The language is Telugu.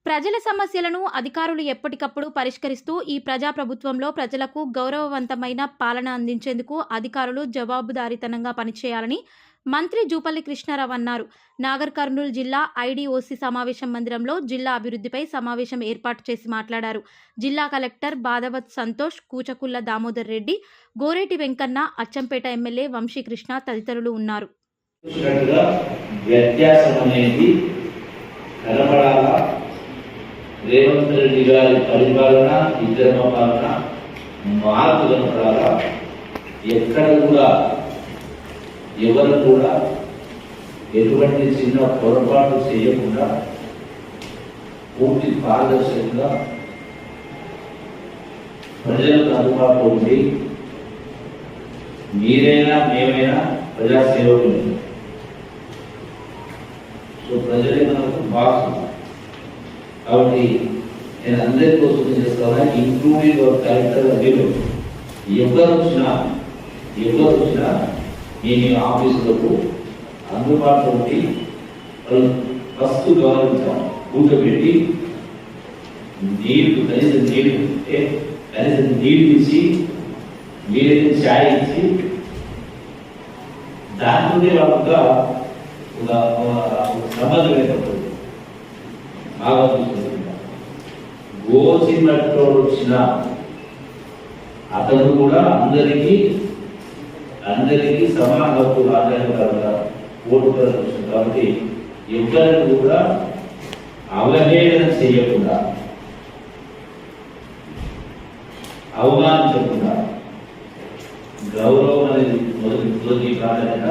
ప్రజల సమస్యలను అధికారులు ఎప్పటికప్పుడు పరిష్కరిస్తూ ఈ ప్రజాప్రభుత్వంలో ప్రజలకు గౌరవవంతమైన పాలన అందించేందుకు అధికారులు జవాబుదారీతనంగా పనిచేయాలని మంత్రి జూపల్లి కృష్ణారావు అన్నారు. నాగర్ కర్నూలు జిల్లా ఐడీఓసీ సమావేశం మందిరంలో జిల్లా అభివృద్ధిపై సమావేశం ఏర్పాటు చేసి మాట్లాడారు. జిల్లా కలెక్టర్ బాదవత్ సంతోష్, కూచకుల్ల దామోదర్ రెడ్డి, గోరేటి వెంకన్న, అచ్చంపేట ఎమ్మెల్యే వంశీకృష్ణ తదితరులు ఉన్నారు. రేవంత్ రెడ్డి గారి పరిపాలన, విద్యమ పాలన మార్పు కనపడాలా. ఎక్కడ కూడా ఎవరు కూడా ఎటువంటి చిన్న పొరపాటు చేయకుండా పూర్తి పారదర్శకంగా ప్రజలకు అందుబాటులో ఉండి మీరైనా మేమైనా ప్రజాసేవకులు. సో ప్రజలే మనకు బాస్. కాబట్టి నేను అందరి కోసం చేస్తాను, ఇంక్లూడింగ్ కలెక్టర్ అధికారులు. ఎవరు వచ్చినా నేను ఆఫీసులకు అందుబాటులో ఉండి ఫస్ట్ గౌరవించాం, కూర్చోబెట్టి కనీసం నీళ్ళు ఇచ్చి మీరైతే ఛాయ్ ఇచ్చి దాంట్లోనే వాళ్ళగా ఒక సంబంధం ఏర్పడుతుంది. బాగా చూసుకుంటున్నా గోచినట్లో వచ్చిన అతను కూడా అందరికీ సమాన హక్కులు ఆధారంగా ఓటు వచ్చింది. కాబట్టి ఎవరిని కూడా అవహేళన చేయకుండా, అవమానించకుండా గౌరవం అనేది మొదటి ప్రాధాన్యత